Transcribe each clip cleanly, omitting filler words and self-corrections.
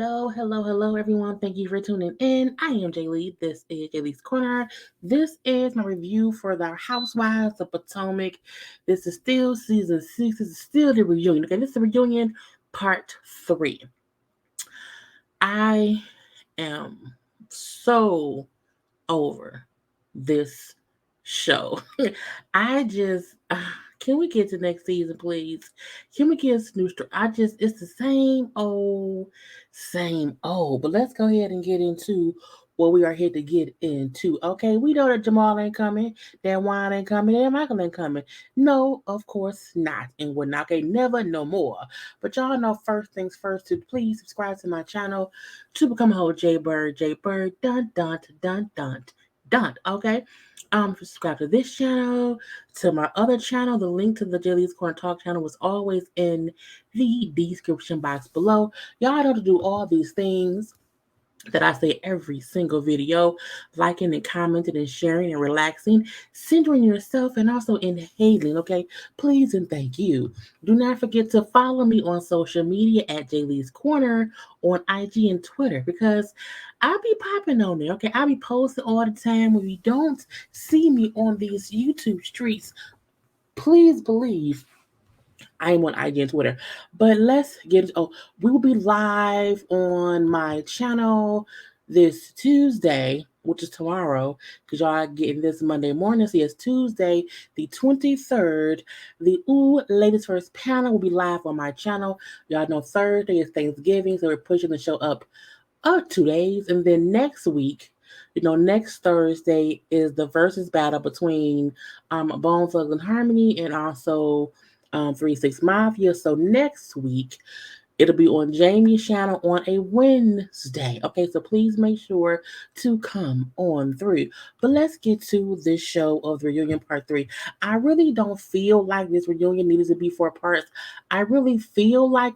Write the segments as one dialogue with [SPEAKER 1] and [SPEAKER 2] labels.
[SPEAKER 1] Hello, everyone. Thank you for tuning in. I am Jaylee. This is JayLeesCorner. This is my review for the Housewives of Potomac. This is still season 6. This is still the reunion. Okay, this is the reunion part 3. I am so over this show. I just can we get to next season, please? Can we get a new story? It's the same old. But let's go ahead and get into what we are here to get into. Okay, we know that Jamal ain't coming, that Juan ain't coming, that Michael ain't coming. No, of course not, and we're not. Okay, never, no more. But y'all know first things first. To please subscribe to my channel to become a whole JayBird, dun. Okay. Subscribe to this channel, to my other channel. The link to the JayLeesCorner Talk channel was always in the description box below. Y'all know to do all these things that I say every single video, liking and commenting and sharing and relaxing, centering yourself and also inhaling, okay? Please and thank you. Do not forget to follow me on social media at JayLeesCorner on IG and Twitter because I'll be popping on there, okay? I'll be posting all the time. When you don't see me on these YouTube streets, please believe I'm on IG and Twitter. But let's get into, we will be live on my channel this Tuesday, which is tomorrow, because y'all are getting this Monday morning. So it's Tuesday, the 23rd. The Ladies First panel will be live on my channel. Y'all know Thursday is Thanksgiving, so we're pushing the show up 2 days. And then next week, next Thursday is the versus battle between Bone Thugs and Harmony and also 3 6 Mafia. So next week, it'll be on Jamie's channel on a Wednesday. Okay, so please make sure to come on through. But let's get to this show of the reunion part 3. I really don't feel like this reunion needed to be 4 parts. I really feel like,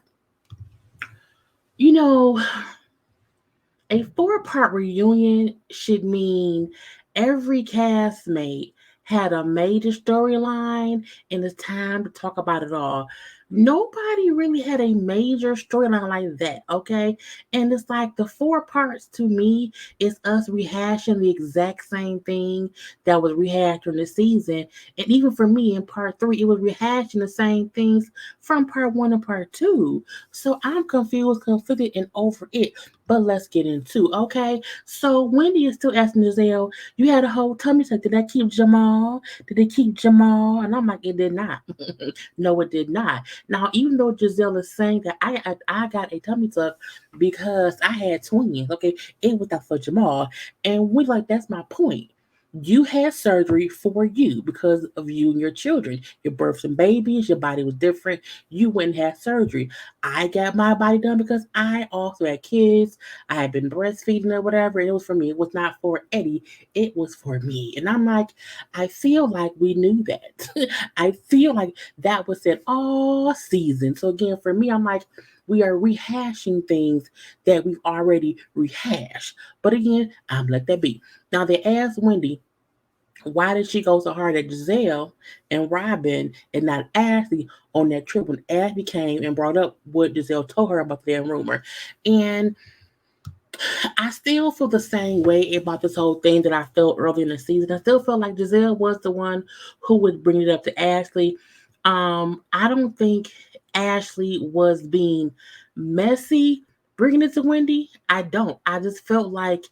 [SPEAKER 1] a 4-part reunion should mean every castmate had a major storyline and it's time to talk about it all. Nobody really had a major storyline like that, okay? And it's like the 4 parts to me is us rehashing the exact same thing that was rehashed during the season. And even for me in part 3, it was rehashing the same things from part 1 and part 2. So I'm confused, conflicted, and over it. But let's get into, okay? So Wendy is still asking Gizelle, you had a whole tummy tuck. Did that keep Jamal? Did they keep Jamal? And I'm like, it did not. No, it did not. Now, even though Gizelle is saying that I got a tummy tuck because I had twins, okay? It was not for Jamal. And we like, that's my point. You had surgery for you because of you and your children. You birthed some babies, your body was different. You went and had surgery. I got my body done because I also had kids. I had been breastfeeding or whatever. It was for me. It was not for Eddie. It was for me. And I'm like, I feel like we knew that. I feel like that was said all season. So again, for me, I'm like, we are rehashing things that we've already rehashed. But again, I'm let that be. Now they asked Wendy, why did she go so hard at Gizelle and Robyn and not Ashley on that trip when Ashley came and brought up what Gizelle told her about the damn rumor? And I still feel the same way about this whole thing that I felt early in the season. I still feel like Gizelle was the one who would bring it up to Ashley. I don't think Ashley was being messy bringing it to Wendy. I don't. I just felt like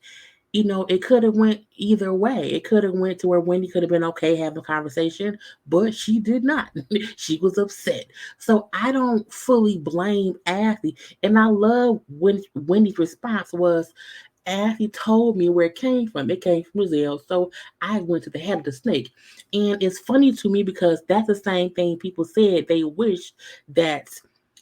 [SPEAKER 1] it could have went either way. It could have went to where Wendy could have been okay having a conversation, but she did not. She was upset. So I don't fully blame Ashley. And I love when Wendy's response was, Ashley told me where it came from. It came from Brazil. So I went to the head of the snake. And it's funny to me because that's the same thing people said they wish that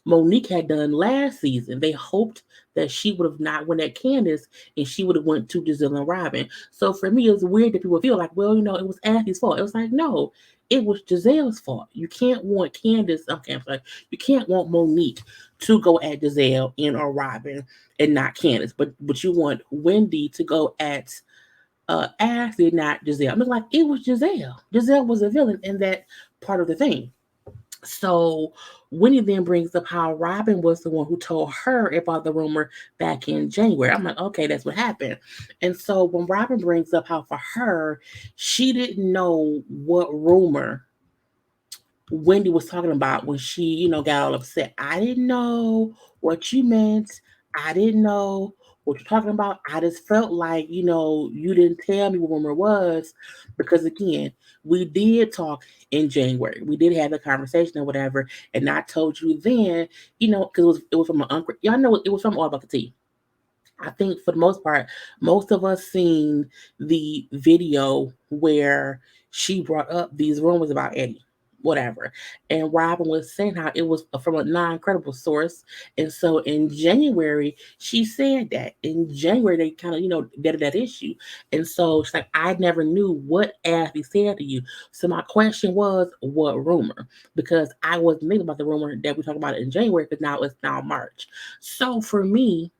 [SPEAKER 1] Monique had done last season. They hoped that she would have not went at Candace and she would have went to Gizelle and Robyn. So for me, it's weird that people feel like, well, it was Ashley's fault. It was like, no, it was Gizelle's fault. You can't want Candace, okay, I'm sorry, you can't want Monique to go at Gizelle and or Robyn and not Candace, but you want Wendy to go at Ashley, not Gizelle. I mean, like, it was Gizelle. Gizelle was a villain in that part of the thing. So Winnie then brings up how Robyn was the one who told her about the rumor back in January. I'm like, okay, that's what happened. And so when Robyn brings up how for her, she didn't know what rumor Wendy was talking about when she, got all upset. I didn't know what you meant. I didn't know what you're talking about. I just felt like, you didn't tell me what rumor was because again, we did talk in January. We did have a conversation or whatever, and I told you then, because it was from my uncle. Y'all know it was from All About the Tea. I think for the most part, most of us seen the video where she brought up these rumors about Eddie, whatever. And Robyn was saying how it was from a non-credible source. And so in January, she said that. In January, they kind of, did that issue. And so she's like, I never knew what Ashley said to you. So my question was, what rumor? Because I wasn't thinking about the rumor that we talked about in January, because now it's now March. So for me,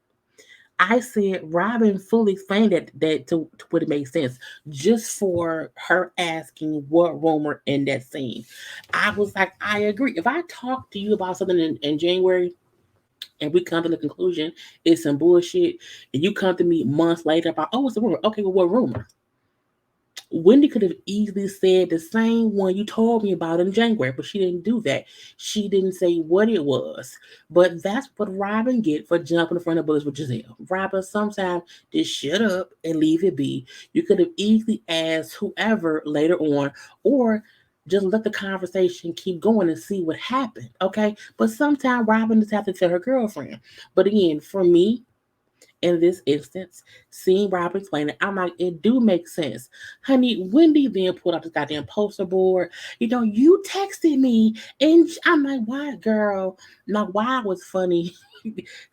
[SPEAKER 1] I said Robyn fully explained that to what it made sense just for her asking what rumor in that scene. I was like, I agree. If I talk to you about something in January and we come to the conclusion it's some bullshit, and you come to me months later about, oh, it's a rumor. Okay, well, what rumor? Wendy could have easily said the same one you told me about in January, but she didn't do that. She didn't say what it was. But that's what Robyn get for jumping in front of bullets with Gizelle. Robyn, sometimes just shut up and leave it be. You could have easily asked whoever later on, or just let the conversation keep going and see what happened. Okay. But sometimes Robyn just have to tell her girlfriend. But again, for me, in this instance, seeing Rob explain it, I'm like, it do make sense. Honey, Wendy then pulled out this goddamn poster board. You texted me, and I'm like, why, girl? Now, why was funny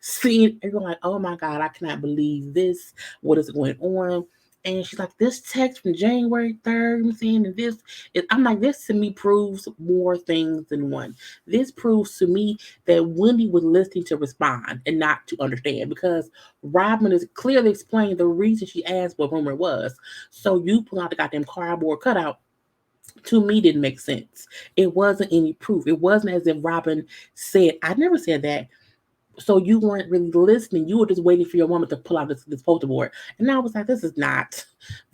[SPEAKER 1] seeing everyone like, oh my God, I cannot believe this. What is going on? And she's like, this text from January 3rd, I'm saying, and this I'm like, this to me proves more things than one. This proves to me that Wendy was listening to respond and not to understand, because Robyn is clearly explaining the reason she asked what rumor was. So you pull out the goddamn cardboard cutout, to me didn't make sense. It wasn't any proof. It wasn't as if Robyn said, I never said that. So you weren't really listening. You were just waiting for your woman to pull out this poster board. And I was like, this is not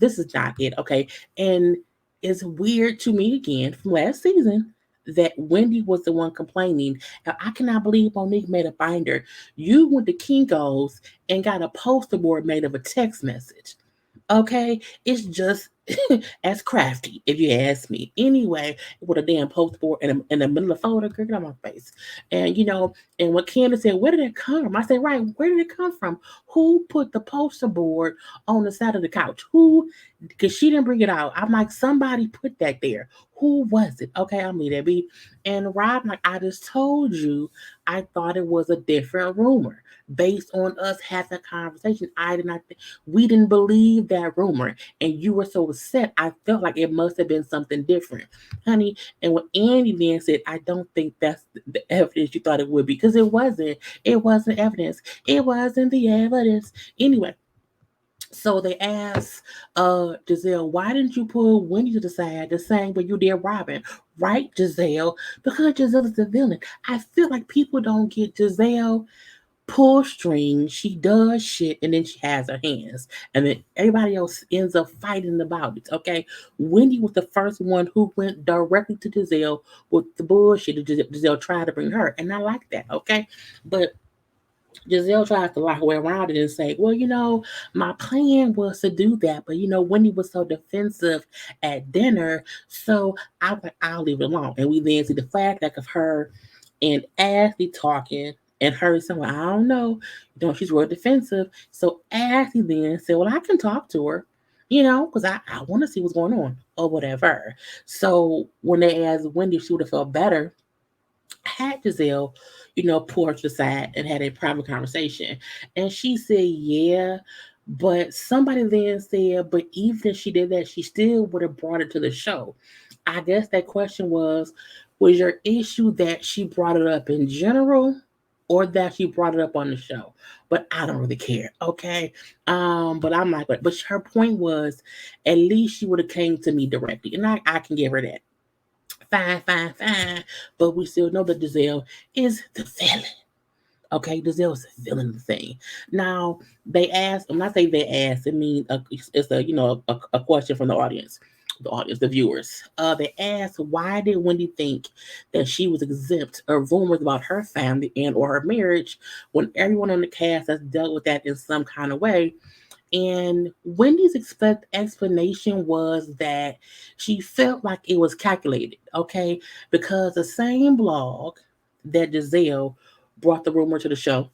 [SPEAKER 1] it. Okay. And it's weird to me again from last season that Wendy was the one complaining. Now, I cannot believe Monique made a binder. You went to Kinko's and got a poster board made of a text message. Okay, it's just as crafty, if you ask me. Anyway, with a damn poster board in the middle of the folder, girl, get on my face. And and what Candace said, where did it come from? I said, right, where did it come from? Who put the poster board on the side of the couch? Who? Because she didn't bring it out. I'm like, somebody put that there. Who was it? Okay, I'll leave that be. And Rob, like, I just told you, I thought it was a different rumor based on us having a conversation. I did not. We didn't believe that rumor, and you were so upset. I felt like it must have been something different, honey. And what Andy then said, I don't think that's the evidence you thought it would be, because it wasn't. It wasn't evidence. It wasn't the evidence. Anyway, so they asked Gizelle, why didn't you pull Wendy to the side the same way you did Robyn? Right, Gizelle? Because Gizelle is the villain. I feel like people don't get Gizelle pull strings, she does shit, and then she has her hands. And then everybody else ends up fighting about it. Okay. Wendy was the first one who went directly to Giselle with the bullshit that Giselle tried to bring her. And I like that. Okay. But Giselle tries to lie her way around it and say, well, my plan was to do that. But, Wendy was so defensive at dinner. So I was like, I'll leave it alone. And we then see the flashback of her and Ashley talking and her saying, well, I don't know. She's real defensive. So Ashley then said, well, I can talk to her, because I want to see what's going on or whatever. So when they asked Wendy if she would have felt better, had Giselle, pull her to the side and had a private conversation. And she said, yeah. But somebody then said, but even if she did that, she still would have brought it to the show. I guess that question was your issue that she brought it up in general or that she brought it up on the show? But I don't really care. Okay. But I'm not, but her point was, at least she would have came to me directly. And I can give her that. Fine, fine, fine. But we still know that Gizelle is the villain. Okay, Gizelle is the villain of the thing. Now they asked. When I say they asked, it means it's a a question from the audience, the viewers. They asked, why did Wendy think that she was exempt of rumors about her family and or her marriage when everyone on the cast has dealt with that in some kind of way? And Wendy's explanation was that she felt like it was calculated, okay? Because the same blog that Giselle brought the rumor to the show,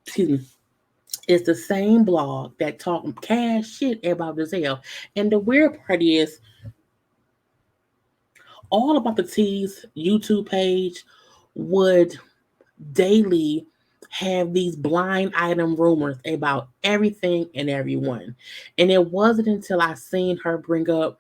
[SPEAKER 1] excuse me, is the same blog that talked cash shit about Giselle. And the weird part is, all about the T's YouTube page would daily have these blind item rumors about everything and everyone. And it wasn't until I seen her bring up,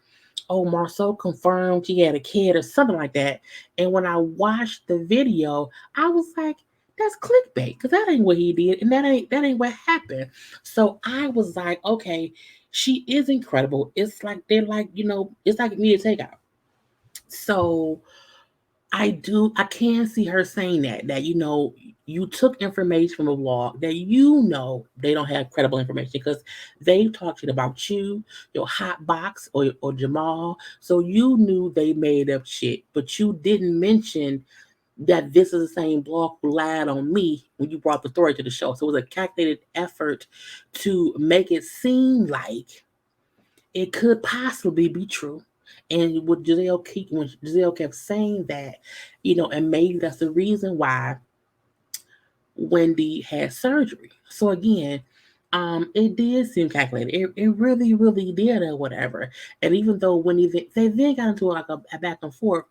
[SPEAKER 1] oh, Marceau confirmed she had a kid or something like that. And when I watched the video, I was like, that's clickbait, because that ain't what he did, and that ain't what happened. So I was like, okay, she is incredible. It's like they're like, it's like me to take out. So I can see her saying that you took information from a blog that they don't have credible information, because they talked shit about you, your hot box, or Jamal. So you knew they made up shit, but you didn't mention that this is the same blog who lied on me when you brought the story to the show. So it was a calculated effort to make it seem like it could possibly be true. And with when Giselle kept saying that, and maybe that's the reason why Wendy had surgery. So again, it did seem calculated. It really, really did, or whatever. And even though they then got into like a back and forth,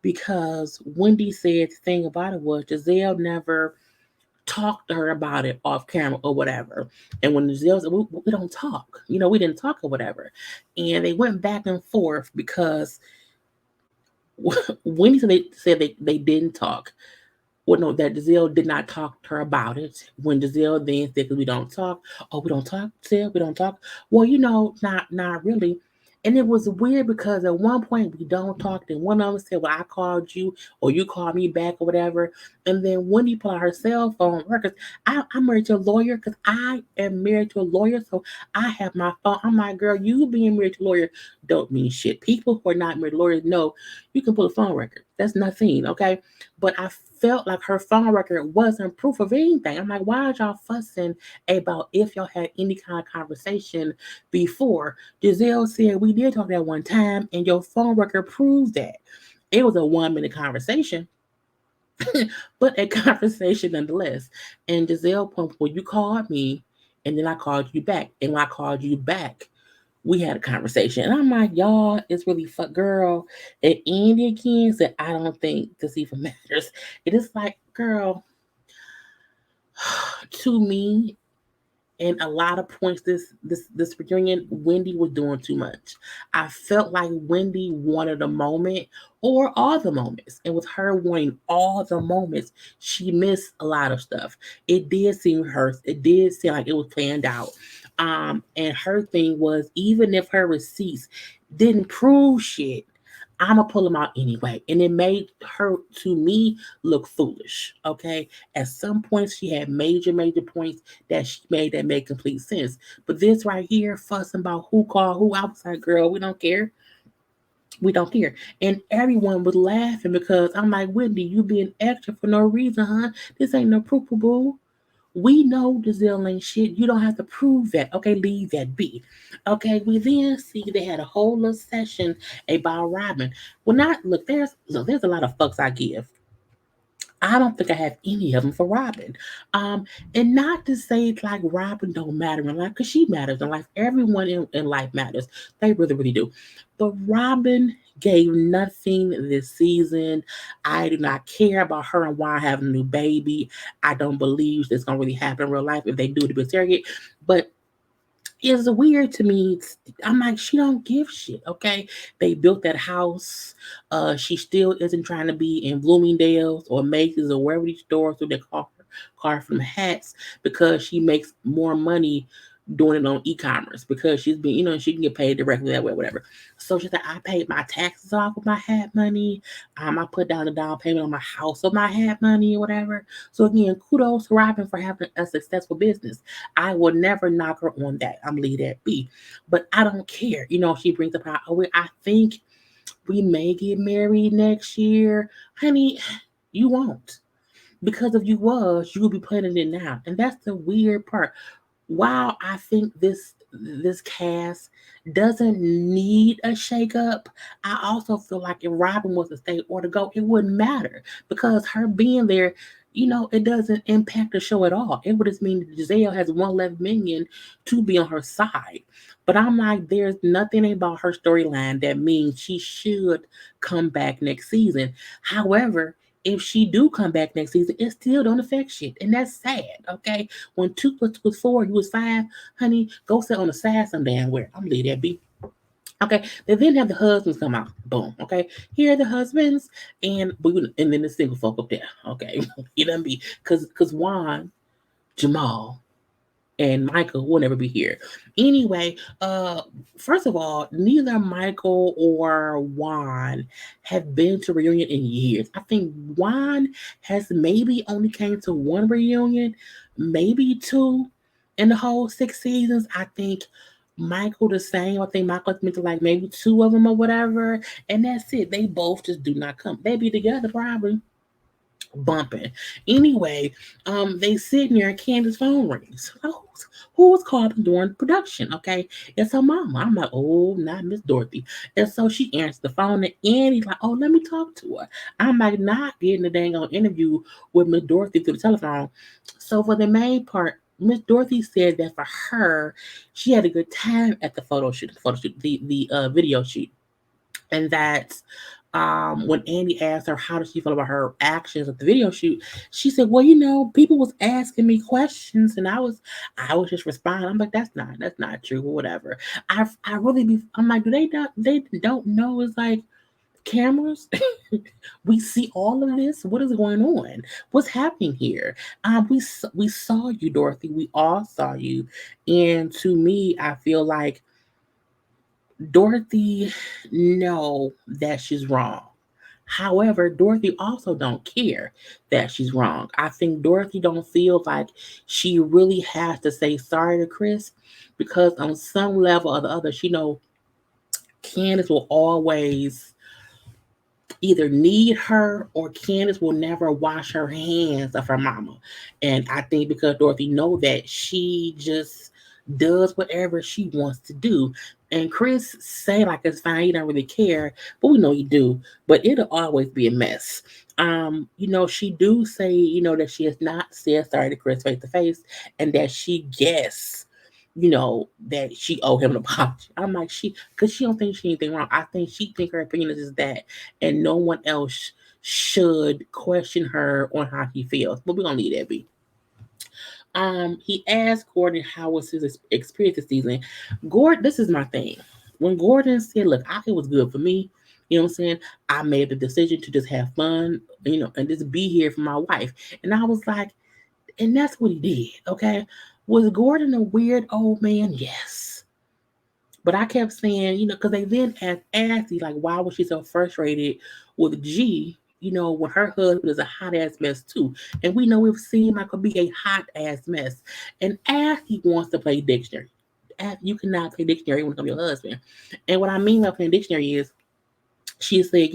[SPEAKER 1] because Wendy said the thing about it was Giselle never talk to her about it off camera or whatever. And when Giselle said, we don't talk, we didn't talk or whatever. And they went back and forth because Wendy said they didn't talk. Well, no, that Giselle did not talk to her about it. When Giselle then said, we don't talk. Oh, we don't talk, Giselle, we don't talk. Well, not really. And it was weird because at one point we don't talk. Then one of them said, well, I called you or you called me back or whatever. And then Wendy pulled out her cell phone, because I'm married to a lawyer, because I am married to a lawyer. So I have my phone. I'm like, girl, you being married to a lawyer don't mean shit. People who are not married to lawyers know you can pull a phone record. That's nothing, okay? But I felt like her phone record wasn't proof of anything. I'm like, why are y'all fussing about if y'all had any kind of conversation before? Giselle said we did talk that one time, and your phone record proves that. It was a 1 minute conversation, but a conversation nonetheless. And Giselle point, well, you called me, and then I called you back. And when I called you back, we had a conversation. And I'm like, y'all, it's really fuck, girl. And Andy again said, I don't think this even matters. It is like, girl, to me, and a lot of points this reunion, Wendy was doing too much. I felt like Wendy wanted a moment, or all the moments, and with her wanting all the moments, she missed a lot of stuff. It did seem rehearsed. It did seem like it was planned out. And her thing was, even if her receipts didn't prove shit, I'm gonna pull them out anyway. And it made her, to me, look foolish. Okay. At some points, she had major points that she made that made complete sense. But this right here, fussing about who called who, I was like, girl, we don't care. We don't care. And everyone was laughing because I'm like, Wendy, you being extra for no reason, huh? This ain't no proof, boo. We know Giselle ain't shit. You don't have to prove that. Okay, leave that be. Okay, we then see they had a whole little session about Robyn. Well, not there's a lot of fucks I give. I don't think I have any of them for Robyn. And not to say it's like Robyn don't matter in life, because she matters in life. Everyone in life matters. They really, really do. But Robyn gave nothing this season. I do not care about her and why having a new baby. I don't believe it's gonna really happen in real life. If they do, to be surrogate. But it's weird to me. I'm like, she don't give shit. Okay, they built that house. She still isn't trying to be in Bloomingdale's or Macy's or wherever these stores do they call her car from hats, because she makes more money doing it on e-commerce because she's been, she can get paid directly that way, whatever. So she's like, I paid my taxes off with my hat money. I put down the down payment on my house with my hat money or whatever. So again, kudos to Robyn for having a successful business. I will never knock her on that. I'm leave that be. But I don't care. She brings up how, oh, I think we may get married next year. Honey, you won't. Because if you was, you would be planning it now. And that's the weird part. While I think this cast doesn't need a shakeup, I also feel like if Robyn was to stay or to go, it wouldn't matter because her being there, it doesn't impact the show at all. It would just mean that Gizelle has one less minion to be on her side. But I'm like, there's nothing about her storyline that means she should come back next season. However, if she do come back next season, it still don't affect shit, and that's sad. Okay, when 2 + 2 was 4, you was 5, honey. Go sit on the side some damn where. I'm leave that be. Okay, they then have the husbands come out. Boom. Okay, here are the husbands, and then the single folk up there. Okay, you know be because Juan, Jamal, and Michael will never be here. Anyway, first of all, neither Michael or Juan have been to reunion in years. I think Juan has maybe only came to one reunion, maybe two in the whole 6 seasons. I think Michael the same. I think Michael's been to like maybe two of them or whatever, and that's it. They both just do not come. They be together probably bumping. Anyway, they sitting there and Candace's phone rings. Who was calling during production? Okay, it's her mama. I'm like, oh, not Miss Dorothy. And so she answers the phone, and Annie's like, oh, let me talk to her. I'm like, not getting a dang on interview with Miss Dorothy through the telephone. So for the main part, Miss Dorothy said that for her, she had a good time at the video shoot, and that when Andy asked her how does she feel about her actions at the video shoot, she said, "Well, people was asking me questions, and I was just responding. I'm like, that's not true, or whatever. I really be. I'm like, do they don't know? It's like cameras. We see all of this. What is going on? What's happening here? We saw you, Dorothy. We all saw you, and to me, I feel like Dorothy know that she's wrong. However, Dorothy also don't care that she's wrong. I think Dorothy don't feel like she really has to say sorry to Chris because on some level or the other, she know Candace will always either need her or Candace will never wash her hands of her mama. And I think because Dorothy know that, she just does whatever she wants to do. And Chris say like it's fine, he don't really care, but we know he do. But it'll always be a mess. She do say, that she has not said sorry to Chris face to face, and that she guess that she owe him an apology. I'm like, because she don't think she anything wrong. I think she think her opinion is that, and no one else should question her on how he feels. But we're gonna leave that be. He asked Gordon how was his experience this season. Gordon, this is my thing. When Gordon said, "Look, it was good for me," what I'm saying? I made the decision to just have fun, and just be here for my wife. And I was like, and that's what he did. Okay, was Gordon a weird old man? Yes. But I kept saying, because they then asked Ashley, like, why was she so frustrated with G, when her husband is a hot ass mess too. And we know we've seen Michael be a hot ass mess. And Ashley wants to play dictionary. You cannot play dictionary when it comes to your husband. And what I mean by playing dictionary is she said,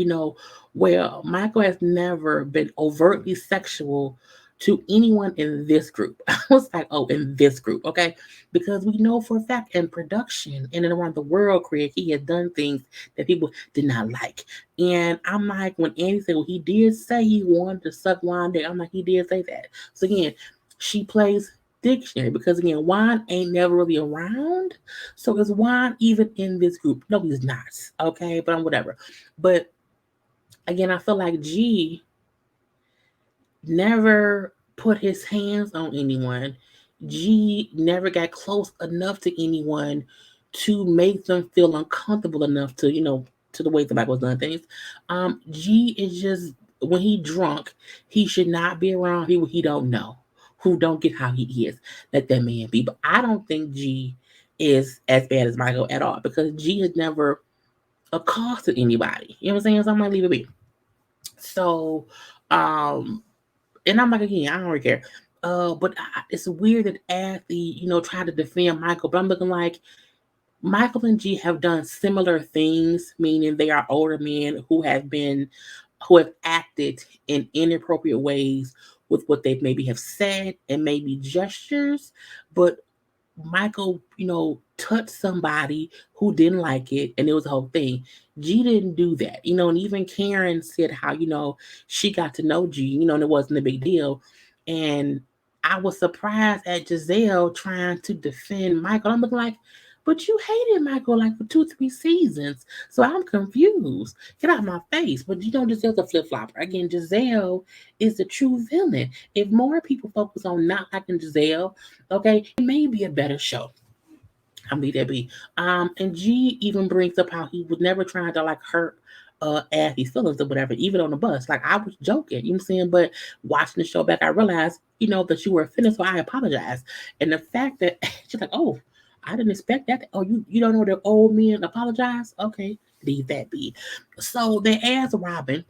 [SPEAKER 1] well, Michael has never been overtly sexual to anyone in this group. I was like, oh, in this group, okay? Because we know for a fact in production and around the world, Craig, he had done things that people did not like. And I'm like, when Andy said, well, he did say he wanted to suck wine dick, I'm like, he did say that. So again, she plays dictionary because again, wine ain't never really around. So is wine even in this group? No, he's not. Okay, but I'm whatever. But again, I feel like G never put his hands on anyone. G never got close enough to anyone to make them feel uncomfortable enough to, to the way the Bible was done things. G is just when he drunk, he should not be around people he don't know. who don't get how he is. Let that man be. But I don't think G is as bad as Michael at all because G has never accosted anybody. You know what I'm saying? So I'm gonna leave it be. So, um, and I'm like, again, I don't really care. But it's weird that Athlete, tried to defend Michael, but I'm looking like Michael and G have done similar things, meaning they are older men who have acted in inappropriate ways with what they maybe have said and maybe gestures, but Michael, touched somebody who didn't like it, and it was a whole thing. G didn't do that, and even Karen said how, she got to know G, and it wasn't a big deal. And I was surprised at Gizelle trying to defend Michael. I'm looking like, but you hated Michael like for 2, 3 seasons. So I'm confused. Get out of my face. But Giselle's a flip flopper. Again, Gizelle is the true villain. If more people focus on not liking Gizelle, okay, it may be a better show. How many that be? And G even brings up how he was never trying to like hurt Abby's feelings or whatever, even on the bus. Like I was joking, you know what I'm saying? But watching the show back, I realized, that you were offended, so I apologize. And the fact that she's like, oh, I didn't expect that. Oh, you don't know the old men apologize? Okay, leave that be. So they asked Robyn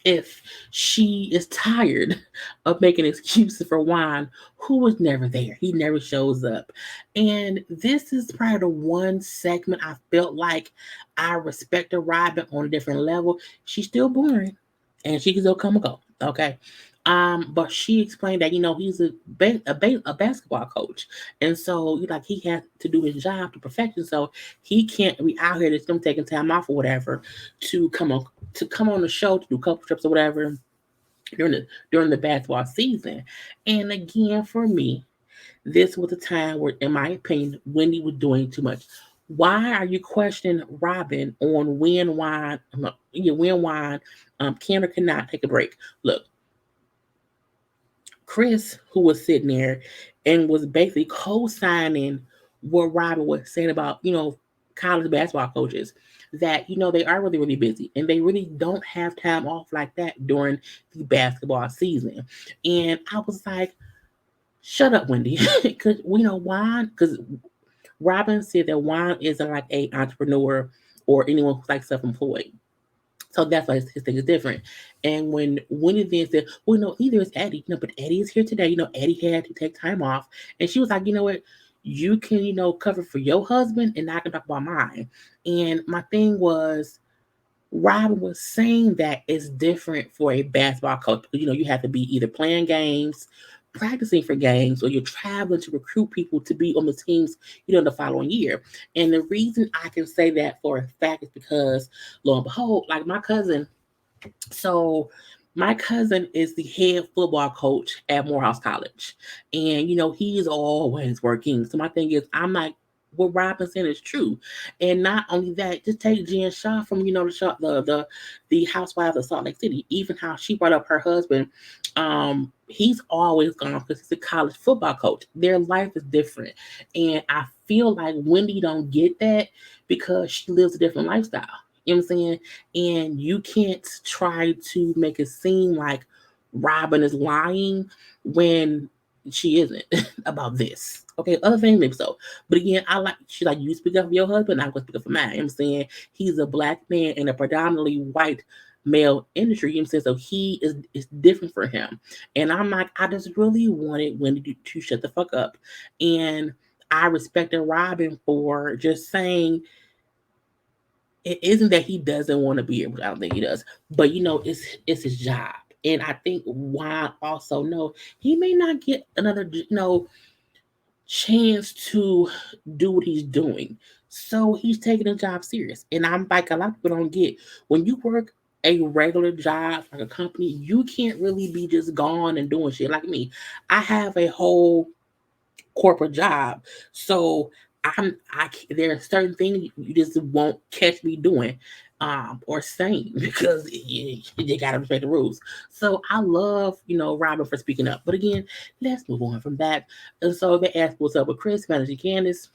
[SPEAKER 1] if she is tired of making excuses for Juan, who was never there. He never shows up. And this is probably the one segment I felt like I respected Robyn on a different level. She's still boring and she can still come and go. Okay. But she explained that he's a basketball coach, and so like he has to do his job to perfection. So he can't be out here just them taking time off or whatever to come on the show to do couple trips or whatever during the basketball season. And again, for me, this was a time where, in my opinion, Wendy was doing too much. Why are you questioning Robyn on when wine? When wine? Can or cannot take a break? Look, Chris, who was sitting there and was basically co-signing what Robyn was saying about, college basketball coaches, that, they are really, really busy and they really don't have time off like that during the basketball season. And I was like, shut up, Wendy. Because we know why. Because Robyn said that Juan isn't like a entrepreneur or anyone who's like self-employed. So that's why his thing is different. And when Winnie then said, well, no, either is Eddie, but Eddie is here today. Eddie had to take time off. And she was like, you know what? You can, cover for your husband and I can talk about mine. And my thing was, Robyn was saying that it's different for a basketball coach because, you have to be either playing games, practicing for games, or you're traveling to recruit people to be on the teams, the following year. And the reason I can say that for a fact is because, lo and behold, like so my cousin is the head football coach at Morehouse College. And, he is always working. So my thing is, I'm like, what Robyn said is true. And not only that, just take Jen Shaw from, the Housewives of Salt Lake City, even how she brought up her husband. He's always gone because he's a college football coach. Their life is different. And I feel like Wendy don't get that because she lives a different lifestyle. You know what I'm saying? And you can't try to make it seem like Robyn is lying when she isn't about this. Okay, other things maybe so. But again, she's like, you speak up for your husband, I'm gonna speak up for mine. You know what I'm saying? He's a black man in a predominantly white male industry, you know what I'm saying? So he is it's different for him. And I'm like, I just really wanted Wendy to shut the fuck up. And I respected Robyn for just saying it isn't that he doesn't want to be here, which I don't think he does, but it's his job. And I think why also no, he may not get another chance to do what he's doing. So he's taking the job serious. And I'm like, a lot of people don't get when you work a regular job like a company, you can't really be just gone and doing shit like me. I have a whole corporate job. So there are certain things you just won't catch me doing or saying because you gotta respect the rules. So I love, Robyn for speaking up. But again, let's move on from that. And so they asked what's up with Chris, Manager Candace.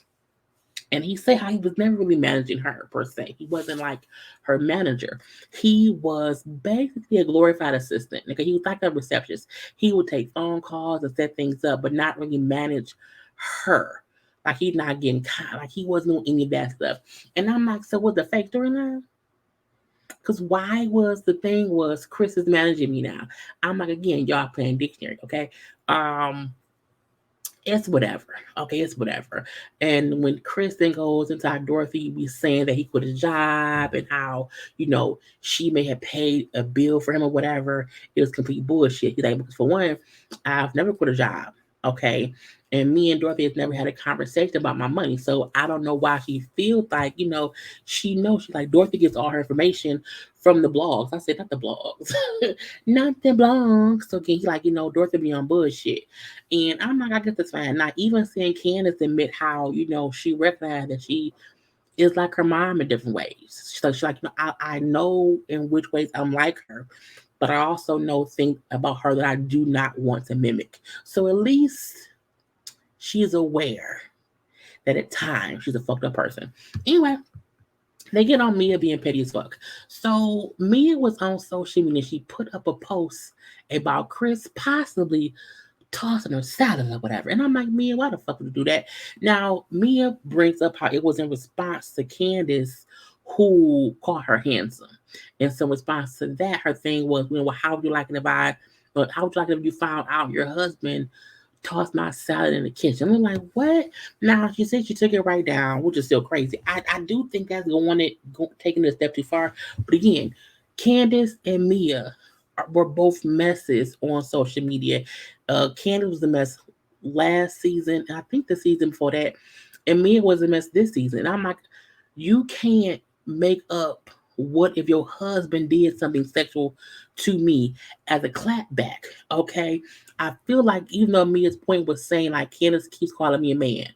[SPEAKER 1] And he said how he was never really managing her per se. He wasn't like her manager. He was basically a glorified assistant. Like, he was like a receptionist. He would take phone calls and set things up, but not really manage her. Like, he's not getting caught. Like, he wasn't doing any of that stuff. And I'm like, so was the fake storyline? Because why was the thing was Chris is managing me now? I'm like, again, y'all playing dictionary, okay? Um, it's whatever. Okay, it's whatever. And when Chris then goes into how Dorothy be saying that he quit his job and how, she may have paid a bill for him or whatever, it was complete bullshit. He's like, because for one, I've never quit a job. Okay. And me and Dorothy has never had a conversation about my money. So I don't know why she feels like, she knows she's like Dorothy gets all her information from the blogs. I said, not the blogs. Not the blogs. So again, he like, Dorothy be on bullshit. And I'm like, I guess that's fine. Not even seeing Candace admit how, she recognized that she is like her mom in different ways. So she's like, I know in which ways I'm like her, but I also know things about her that I do not want to mimic. So at least she's aware that at times she's a fucked up person. Anyway, they get on Mia being petty as fuck. So Mia was on social media. She put up a post about Chris possibly tossing her salad or whatever. And I'm like, Mia, why the fuck would you do that? Now, Mia brings up how it was in response to Candace, who called her handsome. And so in response to that, her thing was, well, how would you like it if how would you like it if you found out your husband tossed my salad in the kitchen? I'm like, what? Now, she said she took it right down, which is still crazy. I do think that's taking it a step too far. But again, Candace and Mia were both messes on social media. Candace was a mess last season, and I think the season before that, and Mia was a mess this season. And I'm like, you can't make up what if your husband did something sexual to me as a clapback, okay? I feel like even though Mia's point was saying like Candace keeps calling me a man,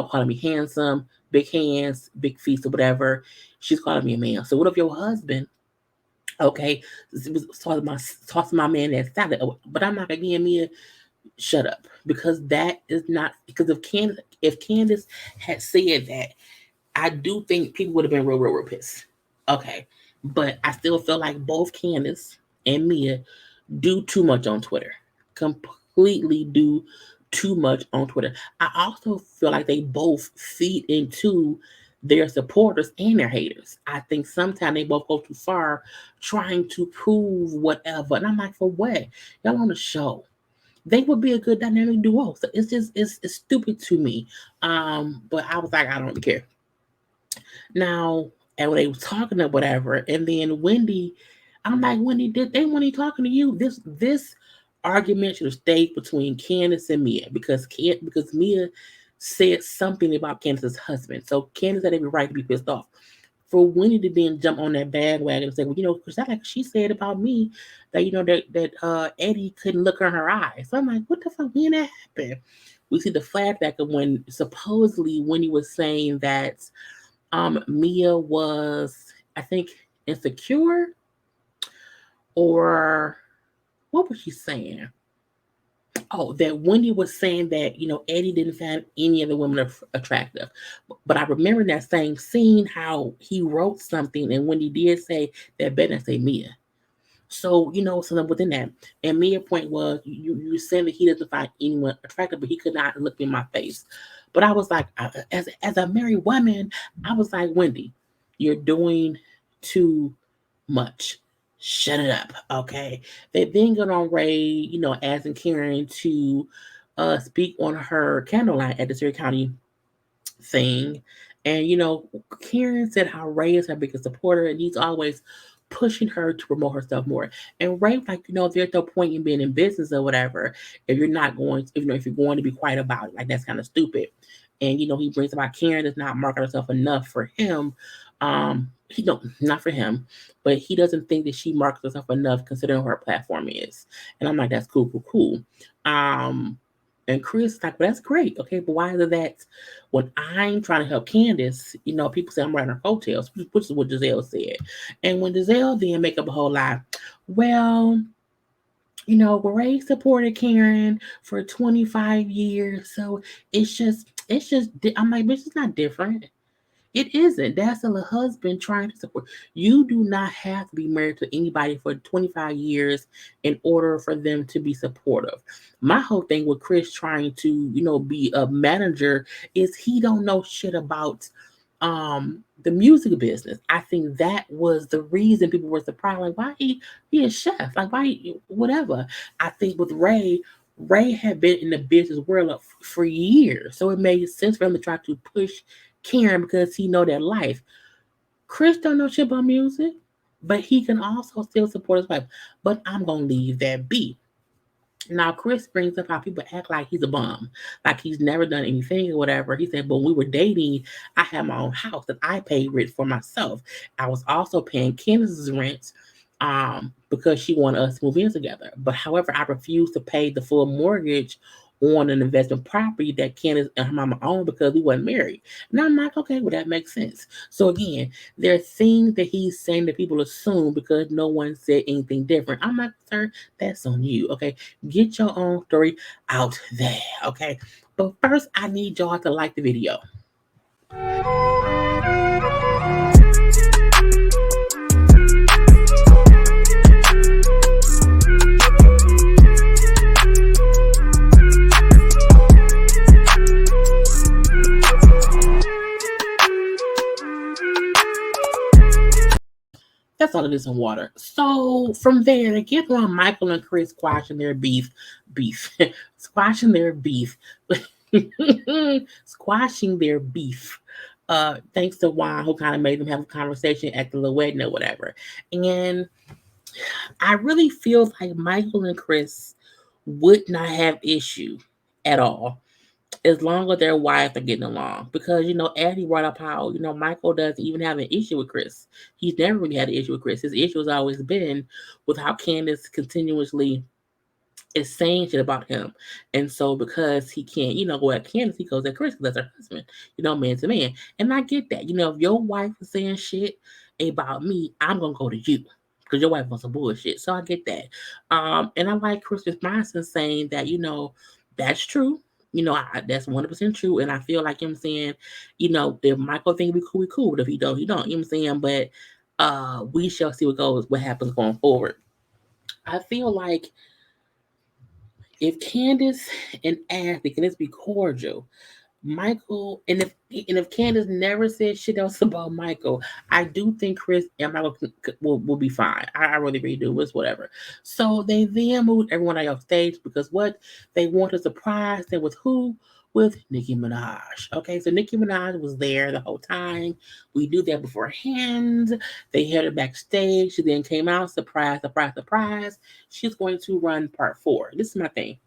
[SPEAKER 1] calling me handsome, big hands, big feet, or whatever, she's calling me a man. So what if your husband, okay, was tossing my man that salad? But I'm like, again, Mia, shut up, because that is not, because if Candace had said that, I do think people would have been real pissed. Okay. But I still feel like both Candace and Mia do too much on Twitter. Completely do too much on Twitter. I also feel like they both feed into their supporters and their haters. I think sometimes they both go too far trying to prove whatever. And I'm like, for what? Y'all on the show. They would be a good dynamic duo. So it's stupid to me. But I was like, I don't really care. Now, and when they was talking or whatever, and then Wendy, I'm like, Wendy, did they want to talking to you? This argument should have stayed between Candace and Mia, because Mia said something about Candace's husband. So Candace had every right to be pissed off. For Wendy to then jump on that bandwagon and say, well, because that like she said about me that that Eddie couldn't look in her eyes. So I'm like, what the fuck? When that happened? We see the flashback of when supposedly Wendy was saying that Mia was, I think, insecure, or what was she saying? Oh, that Wendy was saying that Eddie didn't find any of the women attractive. But I remember that same scene how he wrote something, and Wendy did say that better say Mia. So something within that. And Mia's point was, you saying that he doesn't find anyone attractive, but he could not look in my face. But I was like, as a married woman, I was like, Wendy, you're doing too much. Shut it up, okay? They then got on Ray, asking Karen to speak on her candlelight at the Surrey County thing. And Karen said how Ray is her biggest supporter, and he's always pushing her to promote herself more. And Ray, like, there's no point in being in business or whatever if you're not going, if you're going to be quiet about it. Like, that's kind of stupid. And he brings about Karen does not market herself enough for him. He don't, not for him, but he doesn't think that she markets herself enough considering what her platform is. And I'm like, that's cool. Um, and Chris like, well, that's great. Okay, but why is it that when I'm trying to help Candace, people say I'm riding her coattails, which is what Gizelle said. And when Gizelle then make up a whole lot, well, Ray supported Karen for 25 years, so I'm like, bitch, it's not different. It isn't. That's a husband trying to support. You do not have to be married to anybody for 25 years in order for them to be supportive. My whole thing with Chris trying to, be a manager is he don't know shit about the music business. I think that was the reason people were surprised. Like, why he a chef? Like, why whatever. I think with Ray had been in the business world for years, so it made sense for him to try to push Karen because he know that life. Chris don't know shit about music, but he can also still support his wife. But I'm gonna leave that be. Now, Chris brings up how people act like he's a bum, like he's never done anything or whatever. He said, but when we were dating, I had my own house that I paid rent for myself. I was also paying Candace's rent because she wanted us to move in together. But however, I refused to pay the full mortgage on an investment property that Candace and her mama owned because we weren't married. And I'm like, okay, well, that makes sense. So again, there are things that he's saying that people assume because no one said anything different. I'm like, sir, that's on you. Okay. Get your own story out there. Okay. But first, I need y'all to like the video. That's all it is in water. So from there, they get on Michael and Chris squashing their beef, squashing their beef, squashing their beef. Thanks to Juan, who kind of made them have a conversation at the wedding or whatever. And I really feel like Michael and Chris would not have issue at all as long as their wives are getting along. Because, Addie brought up how, Michael doesn't even have an issue with Chris. He's never really had an issue with Chris. His issue has always been with how Candace continuously is saying shit about him. And so because he can't, go at Candace, he goes at Chris because that's her husband, man to man. And I get that. If your wife is saying shit about me, I'm going to go to you because your wife wants some bullshit. So I get that. And I like Chris' response saying that, that's true. That's 100% true. And I feel like him saying, if Michael think we cool. But if he don't, he don't. You know what I'm saying? But we shall see what happens going forward. I feel like if Candace and Ashley can just be cordial, Michael, and if Candace never said shit else about Michael, I do think Chris and Michael will be fine. I really do. It's whatever. So they then moved everyone out of stage because what they want to surprise them with who? With Nicki Minaj. Okay, so Nicki Minaj was there the whole time. We knew that beforehand. They had her backstage. She then came out. Surprise, surprise, surprise. She's going to run part 4. This is my thing.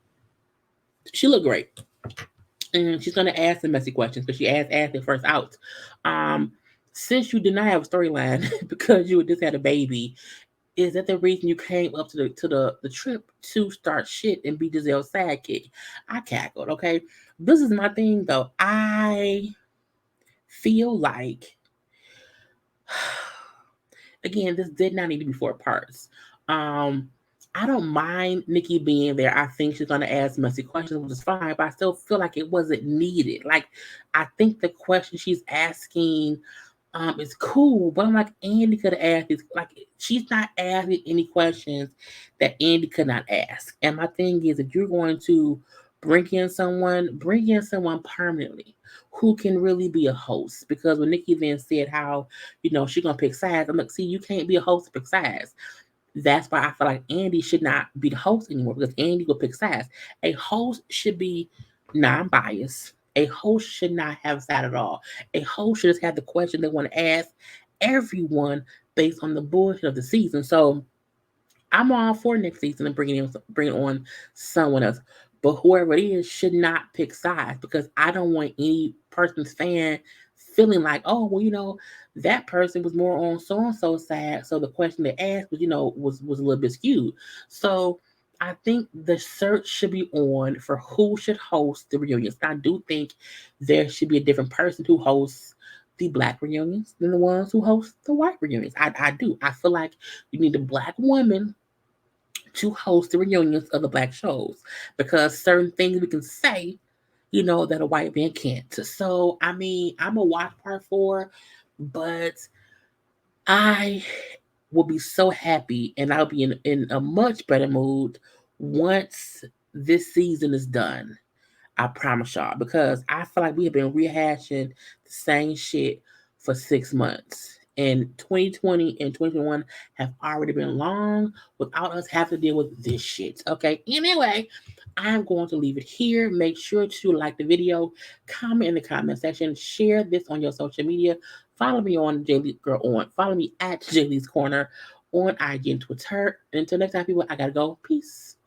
[SPEAKER 1] She looked great. And she's going to ask the messy questions because she asked Ashley first out. Um, since you did not have a storyline because you just had a baby, is that the reason you came up to the trip to start shit and be Gizelle's sidekick? I cackled. Okay, this is my thing though. I feel like again, this did not need to be 4 parts. Um, I don't mind Nicki being there. I think she's going to ask messy questions, which is fine, but I still feel like it wasn't needed. Like, I think the question she's asking is cool, but I'm like, Andy could have asked these. Like, she's not asking any questions that Andy could not ask. And my thing is, if you're going to bring in someone permanently who can really be a host. Because when Nikki then said how, she's gonna pick sides, I'm like, see, you can't be a host and pick sides. That's why I feel like Andy should not be the host anymore because Andy will pick sides. A host should be non-biased. A host should not have a side at all. A host should just have the question they want to ask everyone based on the bullshit of the season. So I'm all for next season and bringing on someone else. But whoever it is should not pick sides because I don't want any person's fan feeling like, oh, well, that person was more on so and so side. So the question they asked was, was a little bit skewed. So I think the search should be on for who should host the reunions. I do think there should be a different person who hosts the black reunions than the ones who host the white reunions. I do. I feel like you need a black woman to host the reunions of the black shows because certain things we can say that a white man can't. So, I mean, I'm going to watch part 4, but I will be so happy and I'll be in a much better mood once this season is done. I promise y'all, because I feel like we have been rehashing the same shit for 6 months. And 2020 and 2021 have already been long without us having to deal with this shit. Okay. Anyway, I'm going to leave it here. Make sure to like the video, comment in the comment section, share this on your social media. Follow me on follow me at JayLeesCorner on IG and Twitter. Until next time, people, I gotta go. Peace.